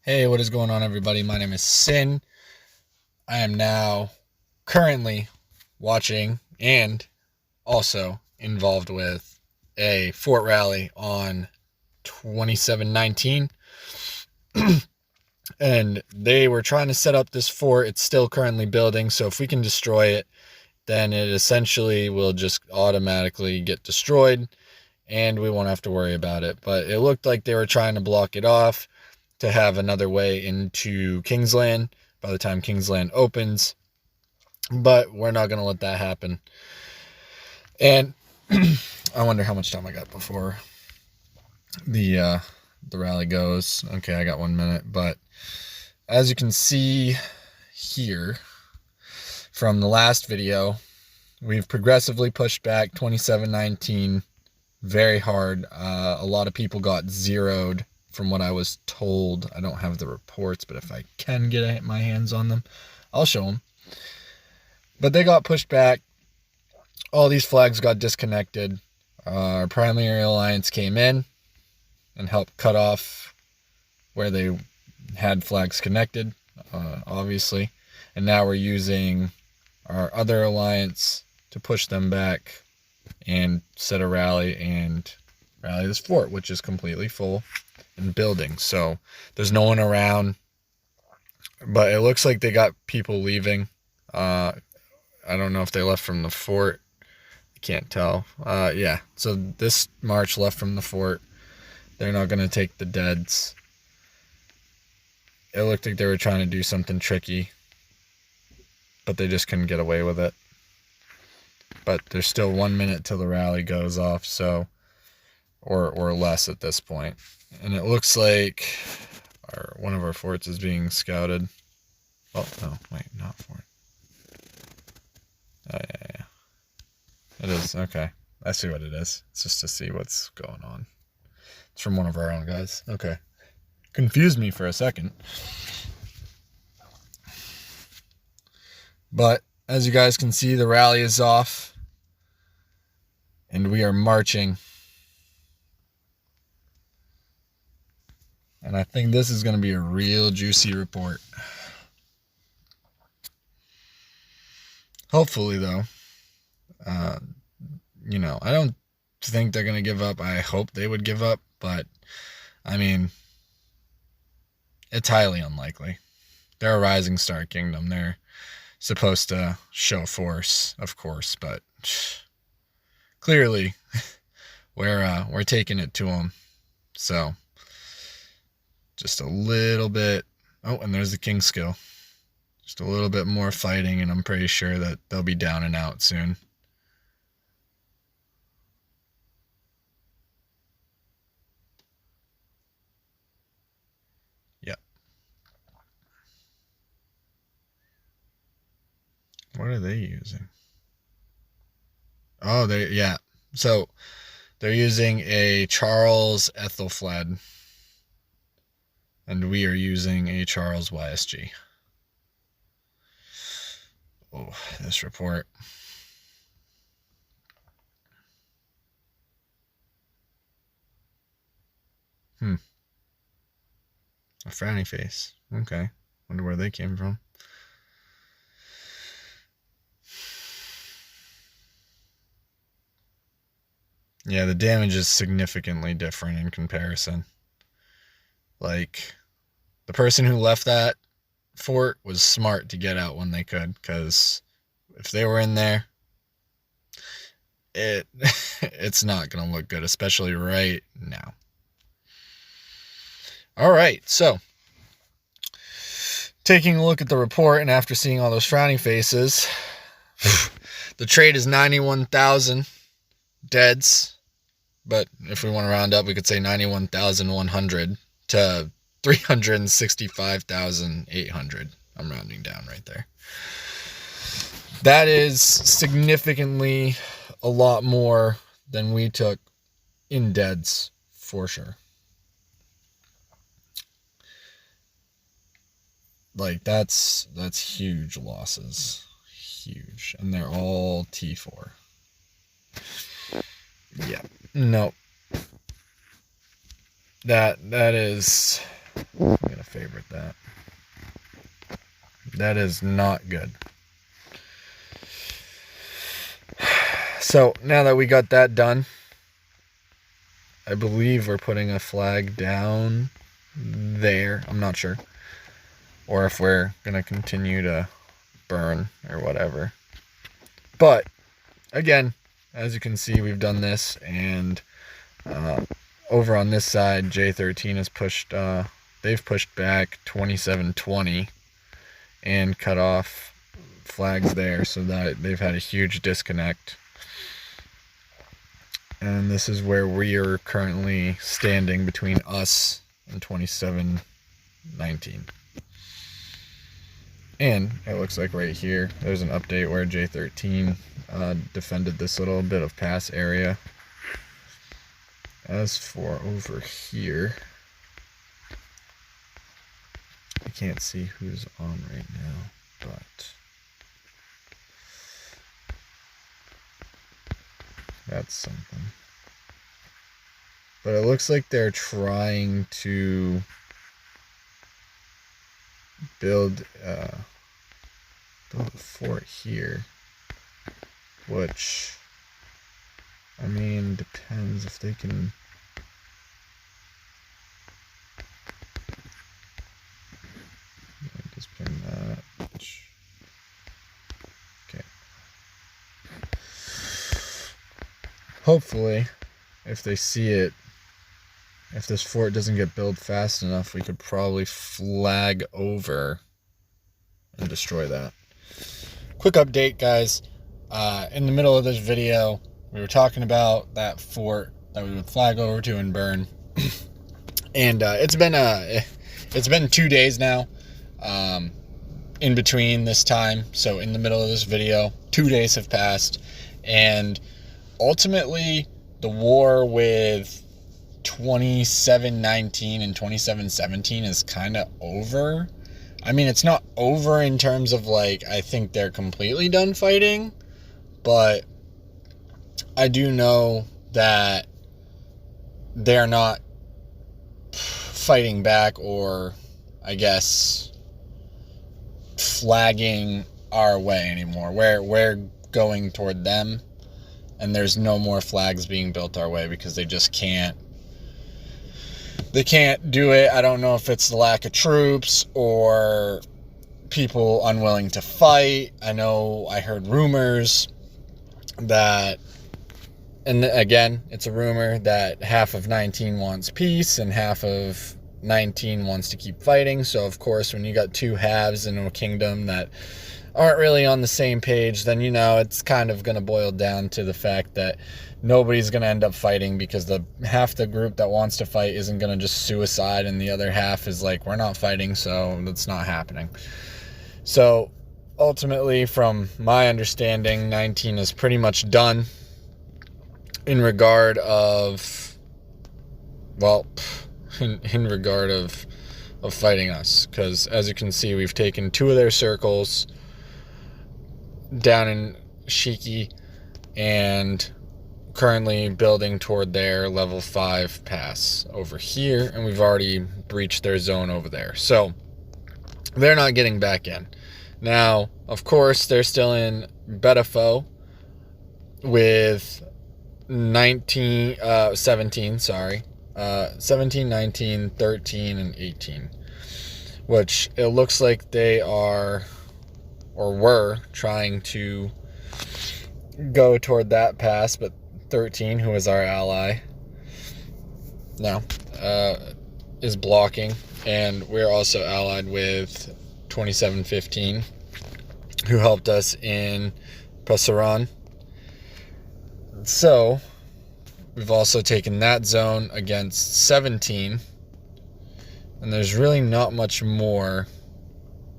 Hey, what is going on, everybody? My name is Sin. I am now currently watching and also involved with a fort rally on 2719. And they were trying to set up this fort. It's still currently building, so if we can destroy it, then it essentially will just automatically get destroyed and we won't have to worry about it. But it looked like they were trying to block it off to have another way into Kingsland by the time Kingsland opens, but we're not going to let that happen. And I wonder how much time I got before the rally goes. Okay, I got 1 minute, but as you can see here from the last video, we've progressively pushed back 2719 very hard. A lot of people got zeroed from what I was told. I don't have the reports, but if I can get my hands on them, I'll show them. But they got pushed back. All these flags got disconnected. Our primary alliance came in and helped cut off where they had flags connected, obviously. And now we're using our other alliance to push them back and set a rally and rally this fort, which is completely full and building. So there's no one around, but it looks like they got people leaving. I don't know if they left from the fort. I can't tell. Yeah, so this march left from the fort. They're not going to take the deads. It looked like they were trying to do something tricky, but they just couldn't get away with it. But there's still 1 minute till the rally goes off, so or less at this point. And it looks like one of our forts is being scouted. Oh, no, wait, not fort. Oh, yeah. It is, okay. I see what it is. It's just to see what's going on. It's from one of our own guys. Okay. Confused me for a second. But as you guys can see, the rally is off. And we are marching. And I think this is going to be a real juicy report. Hopefully, though. I don't think they're going to give up. I hope they would give up. But, I mean, it's highly unlikely. They're a rising star kingdom. They're supposed to show force, of course. But clearly, we're taking it to them. So, just a little bit. Oh, and there's the king skill. Just a little bit more fighting, and I'm pretty sure that they'll be down and out soon. Yep. What are they using? Oh, yeah. So they're using a Charles Ethelfled, and we are using a Charles YSG. Oh, this report. A frowny face. Okay. Wonder where they came from. Yeah, the damage is significantly different in comparison. Like, the person who left that fort was smart to get out when they could, because if they were in there, it's not going to look good, especially right now. All right, so taking a look at the report, and after seeing all those frowny faces, the trade is 91,000 deads. But if we want to round up, we could say 91,100 to 365,800. I'm rounding down right there. That is significantly a lot more than we took in deads, for sure. Like, that's huge losses. Huge. And they're all T4. Yeah. No. That is... Let me going to favorite that. That is not good. So now that we got that done, I believe we're putting a flag down there. I'm not sure. Or if we're going to continue to burn or whatever. But again, as you can see, we've done this, and over on this side, J13 has pushed, they've pushed back 2720 and cut off flags there, so that they've had a huge disconnect. And this is where we are currently standing between us and 2719. And it looks like right here, there's an update where J13 defended this little bit of pass area. As for over here, I can't see who's on right now, but that's something. But it looks like they're trying to build a fort here, which, I mean, depends if they can. Just pin that. Okay. Hopefully, if they see it, if this fort doesn't get built fast enough, we could probably flag over and destroy that. Quick update, guys. In the middle of this video, we were talking about that fort that we would flag over to and burn. And it's been 2 days now in between this time. So in the middle of this video, 2 days have passed, and ultimately the war with 2719 and 2717 is kind of over. I mean, it's not over in terms of, like, I think they're completely done fighting, but I do know that they're not fighting back, or I guess flagging our way anymore. We're going toward them, and there's no more flags being built our way because they just can't. They can't do it. I don't know if it's the lack of troops or people unwilling to fight. I know I heard rumors that, and again, it's a rumor, that half of 19 wants peace and half of 19 wants to keep fighting. So of course, when you got two halves in a kingdom that aren't really on the same page, then, you know, it's kind of going to boil down to the fact that nobody's going to end up fighting, because the half the group that wants to fight isn't going to just suicide, and the other half is like, we're not fighting, so that's not happening. So ultimately, from my understanding, 19 is pretty much done in regard of, well, in regard of fighting us, because as you can see, we've taken 2 of their circles down in Shiki and currently building toward their level 5 pass over here, and we've already breached their zone over there, so they're not getting back in. Now, of course, they're still in Betafo with 17, 19, 13, and 18, which it looks like they are, or were, trying to go toward that pass, but 13, who is our ally now, is blocking, and we're also allied with 2715, who helped us in Pasaran. So we've also taken that zone against 17, and there's really not much more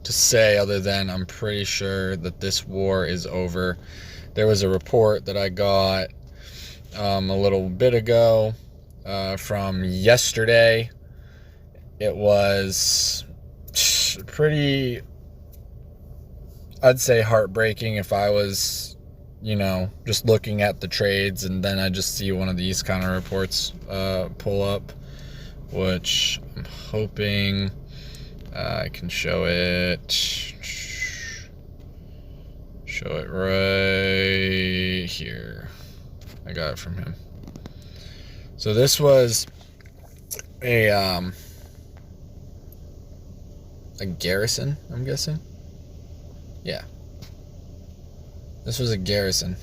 to say other than I'm pretty sure that this war is over. There was a report that I got a little bit ago from yesterday. It was pretty, I'd say, heartbreaking if I was, you know, just looking at the trades and then I just see one of these kind of reports pull up, which I'm hoping I can show it. Show it right here. I got it from him. So this was a Garrison, I'm guessing. Yeah. This was a Garrison.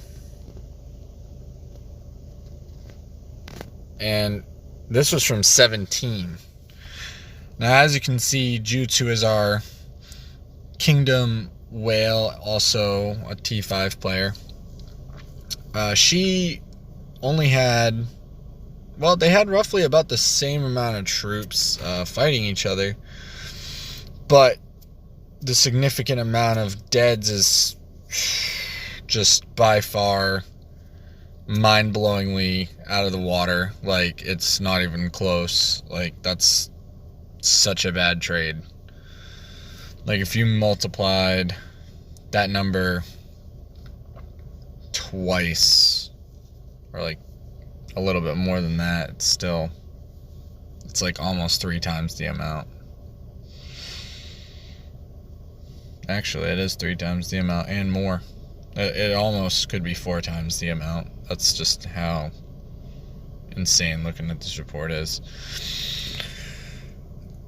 And this was from 17. Now, as you can see, Jutsu is our Kingdom Whale, also a T5 player. She only had, well, they had roughly about the same amount of troops fighting each other, but the significant amount of deads is just by far mind-blowingly out of the water. Like, it's not even close. Like, that's such a bad trade. Like, if you multiplied that number twice, or like a little bit more than that, it's like almost 3 times the amount. Actually, it is 3 times the amount and more. It almost could be 4 times the amount. That's just how insane looking at this report is.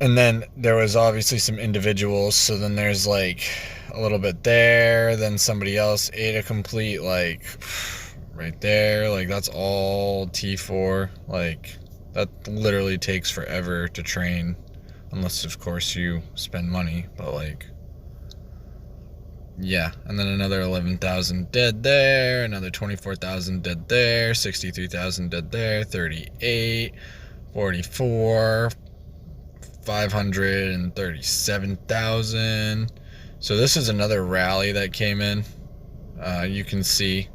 And then there was obviously some individuals. So then there's like a little bit there. Then somebody else ate a complete, like, right there. Like, that's all T4. Like, that literally takes forever to train. Unless, of course, you spend money. But, like, yeah. And then another 11,000 dead there. Another 24,000 dead there. 63,000 dead there. 38. 44. 537,000. So this is another rally that came in. You can see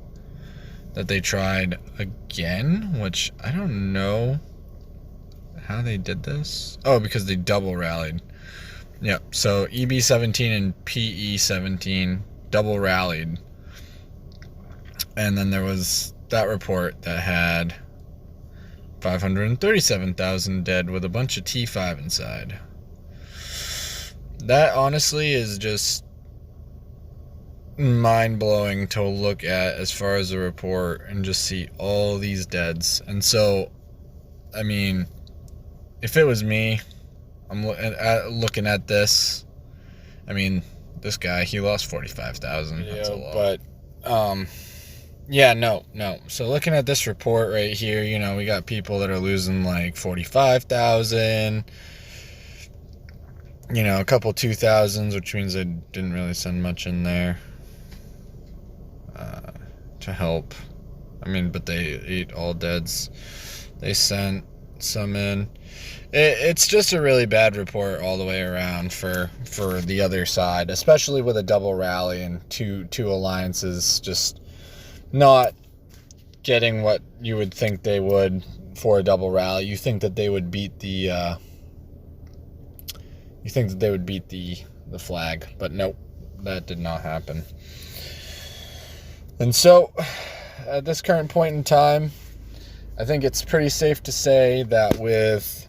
that they tried again, which I don't know how they did this. Oh, because they double rallied. Yep. So EB17 and PE17 double rallied. And then there was that report that had 537,000 dead with a bunch of T5 inside. That honestly is just mind-blowing to look at as far as the report and just see all these deads. And so, I mean, if it was me, I'm looking at this. I mean, this guy, he lost 45,000. That's a lot. But, yeah, no. So looking at this report right here, you know, we got people that are losing like 45,000, you know, a couple 2,000s, which means I didn't really send much in there to help. I mean, but they ate all deads. They sent some in. It's just a really bad report all the way around for the other side, especially with a double rally and two alliances just not getting what you would think they would for a double rally. You think that they would beat the the flag, but nope, that did not happen. And so at this current point in time, I think it's pretty safe to say that with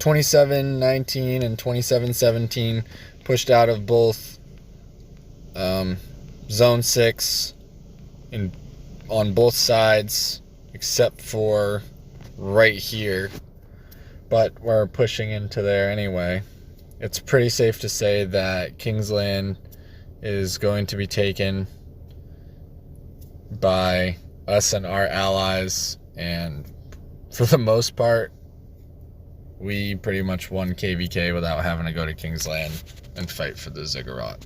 2719 and 2717 pushed out of both Zone 6 on both sides, except for right here, but we're pushing into there anyway. It's pretty safe to say that Kingsland is going to be taken by us and our allies, and for the most part, we pretty much won KvK without having to go to Kingsland and fight for the ziggurat.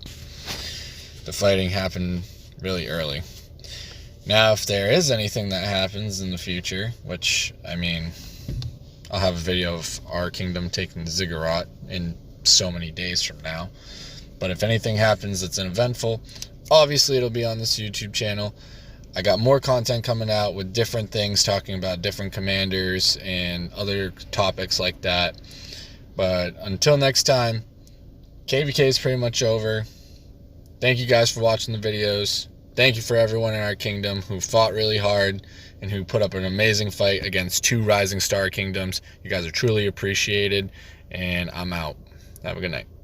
The fighting happened really early. Now, if there is anything that happens in the future, which, I mean, I'll have a video of our kingdom taking the ziggurat in so many days from now. But if anything happens that's uneventful, obviously it'll be on this YouTube channel. I got more content coming out with different things, talking about different commanders and other topics like that. But until next time, KvK is pretty much over. Thank you guys for watching the videos. Thank you for everyone in our kingdom who fought really hard and who put up an amazing fight against 2 rising star kingdoms. You guys are truly appreciated, and I'm out. Have a good night.